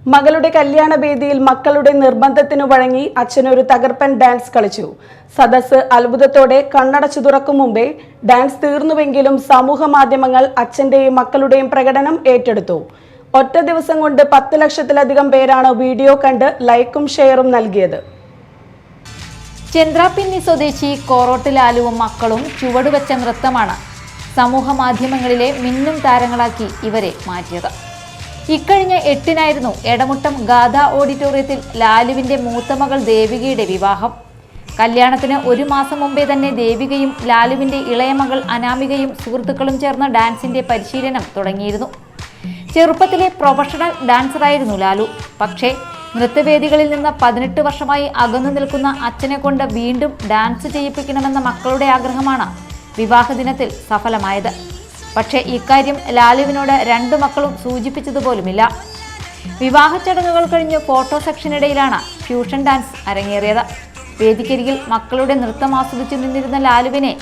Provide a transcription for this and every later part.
മകളുടെ കല്യാണ വേദിയിൽ മക്കളുടെ നിർബന്ധത്തിനു വഴങ്ങി അച്ഛനൊരു തകർപ്പൻ ഡാൻസ് കളിച്ചു. സദസ്സ് അത്ഭുതത്തോടെ കണ്ണടച്ചു തുറക്കും മുമ്പേ ഡാൻസ് തീർന്നുവെങ്കിലും സമൂഹ മാധ്യമങ്ങൾ അച്ഛന്റെയും മക്കളുടെയും പ്രകടനം ഏറ്റെടുത്തു. ഒറ്റ ദിവസം കൊണ്ട് 10 ലക്ഷത്തിലധികം പേരാണ് വീഡിയോ കണ്ട് ലൈക്കും ഷെയറും നൽകിയത്. ചന്ദ്രാപിന്നി സ്വദേശി കോറോട്ട് ലാലുവും മക്കളും ചുവടുവെച്ച നൃത്തമാണ് സമൂഹ മാധ്യമങ്ങളിലെ മിന്നും താരങ്ങളാക്കി ഇവരെ മാറ്റിയത്. ഇക്കഴിഞ്ഞ 8-നായിരുന്നു എടമുട്ടം ഗാഥ ഓഡിറ്റോറിയത്തിൽ ലാലുവിന്റെ മൂത്തമകൾ ദേവികയുടെ വിവാഹം. കല്യാണത്തിന് 1 മാസം മുമ്പേ തന്നെ ദേവികയും ലാലുവിന്റെ ഇളയമകൾ അനാമികയും സുഹൃത്തുക്കളും ചേർന്ന് ഡാൻസിന്റെ പരിശീലനം തുടങ്ങിയിരുന്നു. ചെറുപ്പത്തിലെ പ്രൊഫഷണൽ ഡാൻസറായിരുന്നു ലാലു. പക്ഷേ നൃത്തവേദികളിൽ നിന്ന് 18 വർഷമായി അകന്നു നിൽക്കുന്ന അച്ഛനെ കൊണ്ട് വീണ്ടും ഡാൻസ് ചെയ്യിപ്പിക്കണമെന്ന മക്കളുടെ ആഗ്രഹമാണ് വിവാഹ ദിനത്തിൽ സഫലമായത്. പക്ഷേ ഇക്കാര്യം ലാലുവിനോട് 2 മക്കളും സൂചിപ്പിച്ചതുപോലുമില്ല. വിവാഹ ചടങ്ങുകൾ കഴിഞ്ഞ് ഫോട്ടോ സെക്ഷനിടയിലാണ് ഫ്യൂഷൻ ഡാൻസ് അരങ്ങേറിയത്. വേദിക്കരികിൽ മക്കളുടെ നൃത്തം ആസ്വദിച്ചു നിന്നിരുന്ന ലാലുവിനെ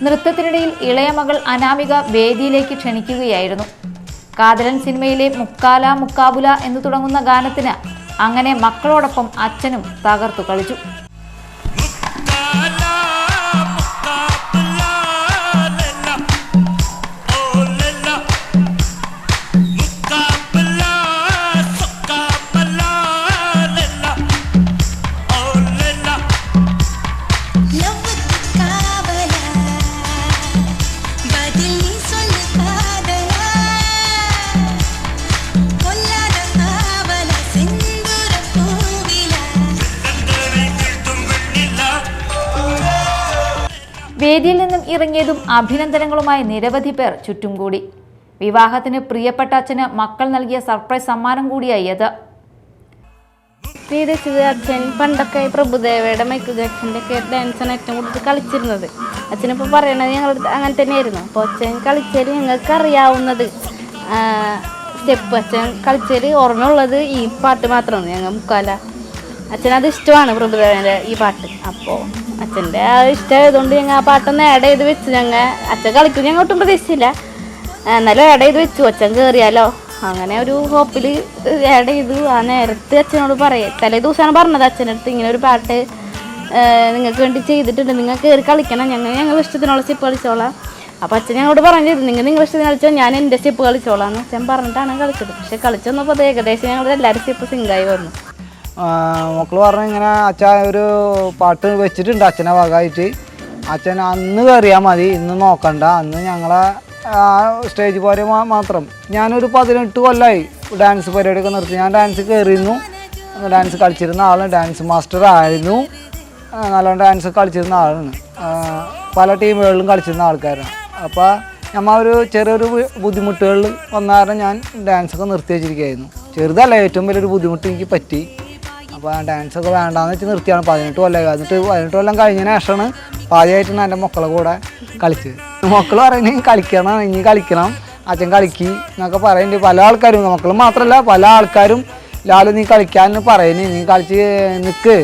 നൃത്തത്തിനിടയിൽ ഇളയ മകൾ അനാമിക വേദിയിലേക്ക് ക്ഷണിക്കുകയായിരുന്നു. കാതലൻ സിനിമയിലെ മുക്കാല മുക്കാബുല എന്ന് തുടങ്ങുന്ന ഗാനത്തിന് അങ്ങനെ മക്കളോടൊപ്പം അച്ഛനും തകർത്തു കളിച്ചു. വേദിയിൽ നിന്നും ഇറങ്ങിയതും അഭിനന്ദനങ്ങളുമായി നിരവധി പേർ ചുറ്റും കൂടി. വിവാഹത്തിന് പ്രിയപ്പെട്ട അച്ഛന് മക്കൾ നൽകിയ സർപ്രൈസ് സമ്മാനം കൂടിയായി അത്. അച്ഛൻ പണ്ടൊക്കെ പ്രഭുദേവയുടെ മൈക്കിൾ ജാക്സന്റെ ഒക്കെ ഡാൻസാണ് ഏറ്റവും കൂടുതൽ കളിച്ചിരുന്നത്. അച്ഛനിപ്പോൾ പറയണത് ഞങ്ങൾ അങ്ങനെ തന്നെയായിരുന്നു. അപ്പോൾ അച്ഛൻ കളിച്ചതിൽ ഞങ്ങൾക്ക് അറിയാവുന്നത് സ്റ്റെപ്പ് അച്ഛൻ കളിച്ചതിൽ ഓർമ്മയുള്ളത് ഈ പാട്ട് മാത്രമാണ്. ഞങ്ങൾ മുക്കാല അച്ഛനത് ഇഷ്ടമാണ് പ്രഭുദേവൻ്റെ ഈ പാട്ട്. അപ്പോൾ അച്ഛൻ്റെ ആ ഇഷ്ടമായതുകൊണ്ട് ഞങ്ങൾ ആ പാട്ടൊന്ന് ആഡ് ചെയ്ത് വെച്ചു. അച്ഛൻ കളിക്കും ഞങ്ങൾ ഒട്ടും പ്രതീക്ഷിച്ചില്ല, എന്നാലും ആഡ് ചെയ്ത് വെച്ചു. അച്ഛൻ കയറിയാലോ അങ്ങനെ ഒരു ഹോപ്പിൽ ആഡ് ചെയ്തു. ആ നേരത്തെ അച്ഛനോട് പറയും, തലേ ദിവസമാണ് പറഞ്ഞത് അച്ഛനടുത്ത് ഇങ്ങനെ ഒരു പാട്ട് നിങ്ങൾക്ക് വേണ്ടി ചെയ്തിട്ടുണ്ട്, നിങ്ങൾ കയറി കളിക്കണം, ഞങ്ങൾ ഇഷ്ടത്തിനുള്ള സ്റ്റെപ്പ് കളിച്ചോളാം. അപ്പോൾ അച്ഛൻ ഞങ്ങളോട് പറഞ്ഞിരുന്നു നിങ്ങൾ ഇഷ്ടത്തിന് കളിച്ചോ, ഞാൻ എൻ്റെ സ്റ്റെപ്പ് കളിച്ചോളാം എന്ന് അച്ഛൻ പറഞ്ഞിട്ടാണ് കളിച്ചത്. പക്ഷെ കളിച്ചൊന്നപ്പോൾ അത് ഏകദേശം ഞങ്ങൾ എല്ലാവരും സ്റ്റെപ്പ് സിങ്കായി വന്നു. മക്കൾ പറഞ്ഞു ഇങ്ങനെ അച്ഛൻ ഒരു പാട്ട് വെച്ചിട്ടുണ്ട് അച്ഛനെ ഭാഗമായിട്ട്, അച്ഛൻ അന്ന് കയറിയാൽ മതി, ഇന്ന് നോക്കണ്ട. അന്ന് ഞങ്ങളെ സ്റ്റേജ് പോലെ മാത്രം. ഞാനൊരു 18 കൊല്ലമായി ഡാൻസ് പരിപാടിയൊക്കെ നിർത്തി. ഞാൻ ഡാൻസ് കയറിയിരുന്നു, ഡാൻസ് കളിച്ചിരുന്ന ആളാണ്, ഡാൻസ് മാസ്റ്റർ ആയിരുന്നു, നല്ലോണം ഡാൻസ് കളിച്ചിരുന്ന ആളാണ്, പല ടീമുകളിലും കളിച്ചിരുന്ന ആൾക്കാരാണ്. അപ്പോൾ നമ്മൾ ഒരു ചെറിയൊരു ബുദ്ധിമുട്ടുകളിൽ വന്ന കാരണം ഞാൻ ഡാൻസൊക്കെ നിർത്തി വെച്ചിരിക്കുകയായിരുന്നു. ചെറുതല്ല, ഏറ്റവും വലിയൊരു ബുദ്ധിമുട്ട് എനിക്ക് പറ്റി. അപ്പോൾ ഡാൻസൊക്കെ വേണ്ടാന്ന് വെച്ച് നിർത്തിയാണ്. 18 കൊല്ലം. എന്നിട്ട് 18 കൊല്ലം കഴിഞ്ഞതിന് ശേഷമാണ് പാതിയായിട്ടാണ് എൻ്റെ മക്കളെ കൂടെ കളിച്ചത്. മക്കൾ പറയുന്നത് കളിക്കണം, ഇനി കളിക്കണം, അച്ഛൻ കളിക്കി എന്നൊക്കെ പറയുന്നുണ്ട് പല ആൾക്കാരും. മക്കൾ മാത്രമല്ല പല ആൾക്കാരും ലാലു നീ കളിക്കാൻ പറയുന്നത്, നീ കളിച്ച് നിൽക്ക്,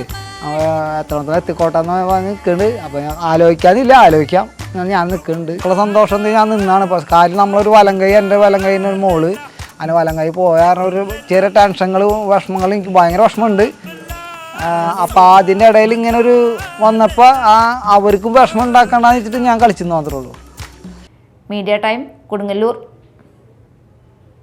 എത്രത്തോളം എത്തിക്കോട്ടെന്ന് നിൽക്കുന്നുണ്ട്. അപ്പോൾ ഞാൻ ആലോചിക്കാം ഞാൻ നിൽക്കുന്നുണ്ട്. ഉള്ള സന്തോഷം ഞാൻ നിന്നാണ്. കാര്യം നമ്മളൊരു വലങ്കൈ, എൻ്റെ വലങ്കൈൻ്റെ ഒരു മോള്, അതിന് വലങ്കൈ പോയ കാരണം ഒരു ചെറിയ ടെൻഷനുകളും വിഷമങ്ങളും എനിക്ക് ഭയങ്കര വിഷമമുണ്ട്. അപ്പോൾ അതിൻ്റെ ഇടയിൽ ഇങ്ങനെ ഒരു വന്നപ്പോൾ അവർക്കും വിഷമം ഉണ്ടാക്കണ്ടെന്ന് വെച്ചിട്ട് ഞാൻ കളിച്ചെന്ന് മാത്രമേ ഉള്ളൂ. Media time, Kodungallur.